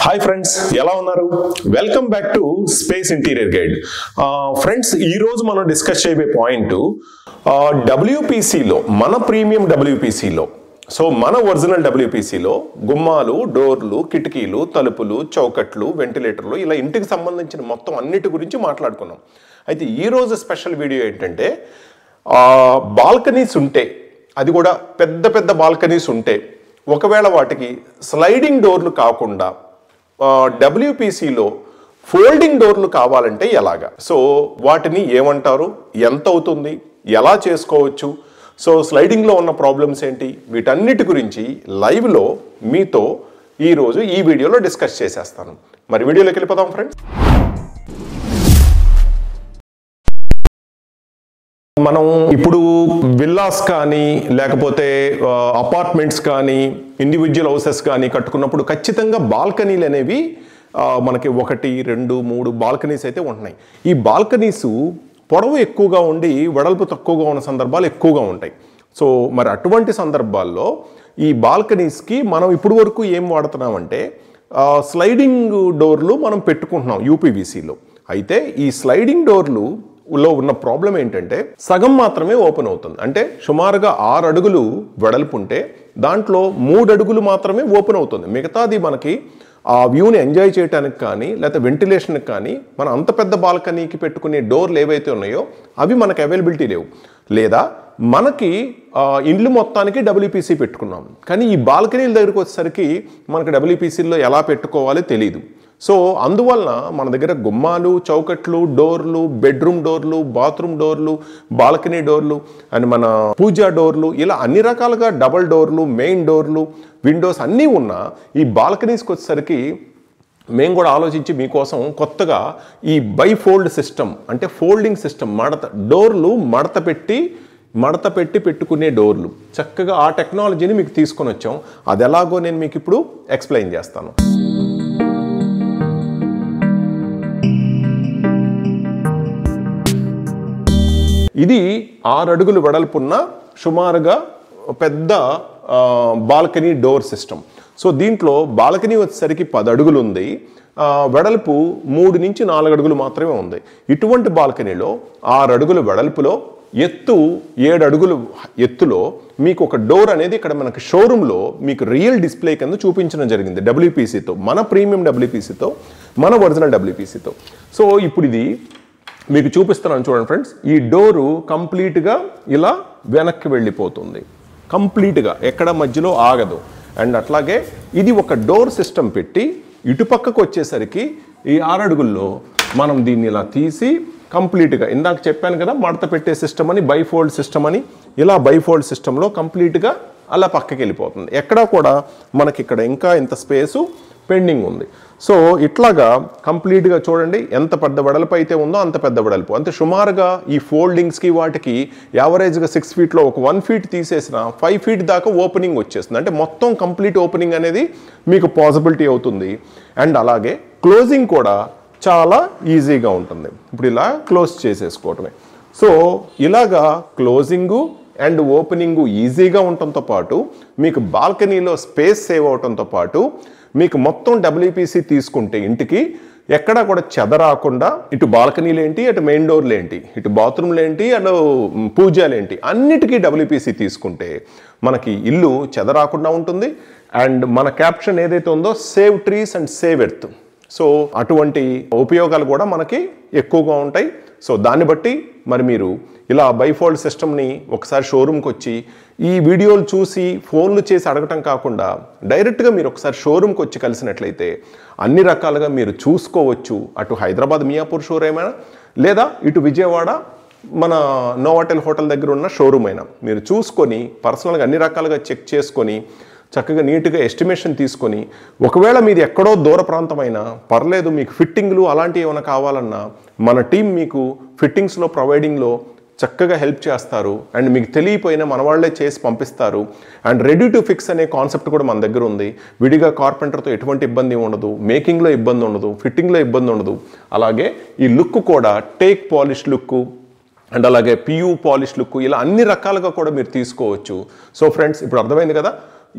Hi friends, ఎలా ఉన్నారు? Welcome back to space interior guide. Friends, ఈ రోజు మనం డిస్కస్ చేయబోయే పాయింట్ డబ్ల్యూపీసీలో, మన ప్రీమియం డబ్ల్యూపీసీలో, సో మన ఒరిజినల్ డబ్ల్యూపీసీలో గుమ్మాలు, డోర్లు, కిటికీలు, తలుపులు, చౌకట్లు, వెంటిలేటర్లు, ఇలా ఇంటికి సంబంధించిన మొత్తం అన్నిటి గురించి మాట్లాడుకున్నాం. అయితే ఈ రోజు స్పెషల్ వీడియో ఏంటంటే, బాల్కనీస్ ఉంటే, అది కూడా పెద్ద పెద్ద బాల్కనీస్ ఉంటే, ఒకవేళ వాటికి స్లైడింగ్ డోర్లు కాకుండా డబ్ల్యూపీసీలో ఫోల్డింగ్ డోర్లు కావాలంటే ఎలాగా, సో వాటిని ఏమంటారు, ఎంత అవుతుంది, ఎలా చేసుకోవచ్చు, సో స్లైడింగ్లో ఉన్న ప్రాబ్లమ్స్ ఏంటి, వీటన్నిటి గురించి లైవ్లో మీతో ఈరోజు ఈ వీడియోలో డిస్కస్ చేసేస్తాను. మరి వీడియోలోకి వెళ్ళిపోదాం ఫ్రెండ్స్. మనం ఇప్పుడు విల్లాస్ కానీ లేకపోతే అపార్ట్మెంట్స్ కానీ ఇండివిజువల్ హౌసెస్ కానీ కట్టుకున్నప్పుడు ఖచ్చితంగా బాల్కనీలు అనేవి మనకి 1, 2, 3 బాల్కనీస్ అయితే ఉంటున్నాయి. ఈ బాల్కనీస్ పొడవు ఎక్కువగా ఉండి వెడల్పు తక్కువగా ఉన్న సందర్భాలు ఎక్కువగా ఉంటాయి. సో మరి అటువంటి సందర్భాల్లో ఈ బాల్కనీస్కి మనం ఇప్పుడు వరకు ఏం వాడుతున్నామంటే స్లైడింగ్ డోర్లు మనం పెట్టుకుంటున్నాం యూపీవీసీలో. అయితే ఈ స్లైడింగ్ డోర్లు లో ఉన్న ప్రాబ్లం ఏంటంటే సగం మాత్రమే ఓపెన్ అవుతుంది. అంటే సుమారుగా 6 అడుగులు వెడల్పు ఉంటే దాంట్లో 3 అడుగులు మాత్రమే ఓపెన్ అవుతుంది. మిగతాది మనకి ఆ వ్యూని ఎంజాయ్ చేయడానికి కానీ లేకపోతే వెంటిలేషన్కి కానీ మనం అంత పెద్ద బాల్కనీకి పెట్టుకునే డోర్లు ఏవైతే ఉన్నాయో అవి మనకు అవైలబిలిటీ లేవు. లేదా మనకి ఇండ్లు మొత్తానికి డబ్ల్యూపీసీ పెట్టుకున్నాం, కానీ ఈ బాల్కనీల దగ్గరికి వచ్చేసరికి మనకి డబ్ల్యూపీసీలో ఎలా పెట్టుకోవాలో తెలియదు. సో అందువలన మన దగ్గర గుమ్మాలు, చౌకట్లు, డోర్లు, బెడ్రూమ్ డోర్లు, బాత్రూమ్ డోర్లు, బాల్కనీ డోర్లు అండ్ మన పూజా డోర్లు, ఇలా అన్ని రకాలుగా డబల్ డోర్లు, మెయిన్ డోర్లు, విండోస్ అన్నీ ఉన్న ఈ బాల్కనీస్కి వచ్చేసరికి మేము కూడా ఆలోచించి మీకోసం కొత్తగా ఈ బైఫోల్డ్ సిస్టమ్, అంటే ఫోల్డింగ్ సిస్టమ్, డోర్లు మడత పెట్టి పెట్టుకునే డోర్లు, చక్కగా ఆ టెక్నాలజీని మీకు తీసుకొని వచ్చాం. అది ఎలాగో నేను మీకు ఇప్పుడు ఎక్స్ప్లెయిన్ చేస్తాను. ఇది 6 అడుగులు వెడల్పున్న సుమారుగా పెద్ద బాల్కనీ డోర్ సిస్టమ్. సో దీంట్లో బాల్కనీ వచ్చేసరికి 10 అడుగులు ఉంది, వెడల్పు 3 నుంచి 4 అడుగులు మాత్రమే ఉంది. ఇటువంటి బాల్కనీలో 6 అడుగులు వెడల్పులో, ఎత్తు 7 అడుగులు ఎత్తులో మీకు ఒక డోర్ అనేది ఇక్కడ మనకి షోరూంలో మీకు రియల్ డిస్ప్లే కింద చూపించడం జరిగింది డబ్ల్యూపీసీతో, మన ప్రీమియం డబ్ల్యూపీసీతో, మన ఒరిజినల్ డబ్ల్యూపీసీతో. సో ఇప్పుడు ఇది మీకు చూపిస్తున్నాను చూడండి ఫ్రెండ్స్. ఈ డోరు కంప్లీట్గా ఇలా వెనక్కి వెళ్ళిపోతుంది, కంప్లీట్గా ఎక్కడ మధ్యలో ఆగదు. అండ్ అట్లాగే ఇది ఒక డోర్ సిస్టమ్ పెట్టి ఇటుపక్కకు వచ్చేసరికి ఈ 6 అడుగుల్లో మనం దీన్ని ఇలా తీసి కంప్లీట్గా, ఇందాక చెప్పాను కదా మడత పెట్టే సిస్టమ్ అని, బైఫోల్డ్ సిస్టమ్ అని, ఇలా బైఫోల్డ్ సిస్టంలో కంప్లీట్గా అలా పక్కకి వెళ్ళిపోతుంది. ఎక్కడా కూడా మనకి ఇక్కడ ఇంకా ఇంత స్పేసు పెండింగ్ ఉంది. సో ఇట్లాగా కంప్లీట్గా చూడండి, ఎంత పెద్ద వెడల్పు అయితే ఉందో అంత పెద్ద వెడల్పు. అంతే సుమారుగా ఈ ఫోల్డింగ్స్కి వాటికి యావరేజ్గా 6 ఫీట్లో ఒక 1 ఫీట్ తీసేసిన 5 ఫీట్ దాకా ఓపెనింగ్ వచ్చేస్తుంది. అంటే మొత్తం కంప్లీట్ ఓపెనింగ్ అనేది మీకు పాసిబిలిటీ అవుతుంది. అండ్ అలాగే క్లోజింగ్ కూడా చాలా ఈజీగా ఉంటుంది. ఇప్పుడు ఇలా క్లోజ్ చేసేసుకోవటమే. సో ఇలాగా క్లోజింగు అండ్ ఓపెనింగు ఈజీగా ఉండటంతో పాటు మీకు బాల్కనీలో స్పేస్ సేవ్ అవటంతో పాటు మీకు మొత్తం డబ్ల్యూపీసీ తీసుకుంటే ఇంటికి ఎక్కడా కూడా చెదరాకుండా, ఇటు బాల్కనీలు ఏంటి, అటు మెయిన్ డోర్లు ఏంటి, ఇటు బాత్రూమ్లు ఏంటి, అటు పూజలు ఏంటి, అన్నిటికీ డబ్ల్యూపీసీ తీసుకుంటే మనకి ఇల్లు చెదరాకుండా ఉంటుంది. అండ్ మన క్యాప్షన్ ఏదైతే ఉందో save trees and save earth, so అటువంటి ఉపయోగాలు కూడా మనకి ఎక్కువగా ఉంటాయి. సో దాన్ని బట్టి మరి మీరు ఇలా బైఫోల్డ్ సిస్టమ్ని ఒకసారి షోరూమ్కి వచ్చి ఈ వీడియోలు చూసి ఫోన్లు చేసి అడగటం కాకుండా డైరెక్ట్గా మీరు ఒకసారి షోరూమ్కి వచ్చి కలిసినట్లయితే అన్ని రకాలుగా మీరు చూసుకోవచ్చు. అటు హైదరాబాద్ మియాపూర్ షోరూమ్ అయినా, లేదా ఇటు విజయవాడ మన నోవాటెల్ హోటల్ దగ్గర ఉన్న షోరూమ్ అయినా మీరు చూసుకొని పర్సనల్గా అన్ని రకాలుగా చెక్ చేసుకొని చక్కగా నీట్గా ఎస్టిమేషన్ తీసుకొని, ఒకవేళ మీది ఎక్కడో దూర ప్రాంతమైనా పర్లేదు, మీకు ఫిట్టింగ్లు అలాంటివి ఏమైనా కావాలన్నా మన టీం మీకు ఫిట్టింగ్స్లో ప్రొవైడింగ్లో చక్కగా హెల్ప్ చేస్తారు. అండ్ మీకు తెలియపోయినా మన వాళ్ళే చేసి పంపిస్తారు. అండ్ రెడీ టు ఫిక్స్ అనే కాన్సెప్ట్ కూడా మన దగ్గర ఉంది. విడిగా కార్పెంటర్తో ఎటువంటి ఇబ్బంది ఉండదు, మేకింగ్లో ఇబ్బంది ఉండదు, ఫిట్టింగ్లో ఇబ్బంది ఉండదు. అలాగే ఈ లుక్ కూడా టేక్ పాలిష్ లుక్ అండ్ అలాగే పియూ పాలిష్ లుక్, ఇలా అన్ని రకాలుగా కూడా మీరు తీసుకోవచ్చు. సో ఫ్రెండ్స్, ఇప్పుడు అర్థమైంది కదా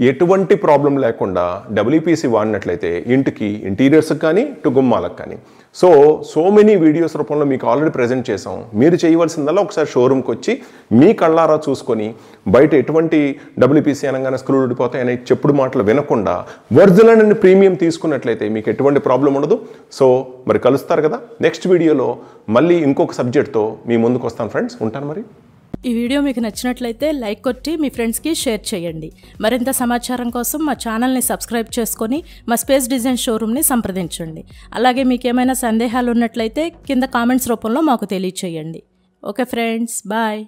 ఎటువంటి ప్రాబ్లం లేకుండా డబ్ల్యూపీసీ వాడినట్లయితే ఇంటికి ఇంటీరియర్స్కి కానీ టు గుమ్మాలకు కానీ సో మెనీ వీడియోస్ రూపంలో మీకు ఆల్రెడీ ప్రజెంట్ చేసాం. మీరు చేయవలసిందల్లా ఒకసారి షోరూమ్కి వచ్చి మీ కళ్ళారా చూసుకొని బయట ఎటువంటి డబ్ల్యూపీసీ అనగానే స్క్రూ ఊడిపోతాయనే చెప్పుడు మాటలు వినకుండా ఒరిజినల్ అండ్ ప్రీమియం తీసుకున్నట్లయితే మీకు ఎటువంటి ప్రాబ్లం ఉండదు. సో మరి కలుస్తారు కదా నెక్స్ట్ వీడియోలో. మళ్ళీ ఇంకొక సబ్జెక్ట్తో మీ ముందుకు వస్తాను ఫ్రెండ్స్. ఉంటాను మరి. ఈ వీడియో మీకు నచ్చినట్లయితే లైక్ కొట్టి మీ ఫ్రెండ్స్కి షేర్ చేయండి. మరింత సమాచారం కోసం మా ఛానల్ని సబ్స్క్రైబ్ చేసుకొని మా స్పేస్ డిజైన్ షోరూమ్ని సంప్రదించండి. అలాగే మీకు ఏమైనా సందేహాలు ఉన్నట్లయితే కింద కామెంట్స్ రూపంలో మాకు తెలియచేయండి. Okay friends, bye.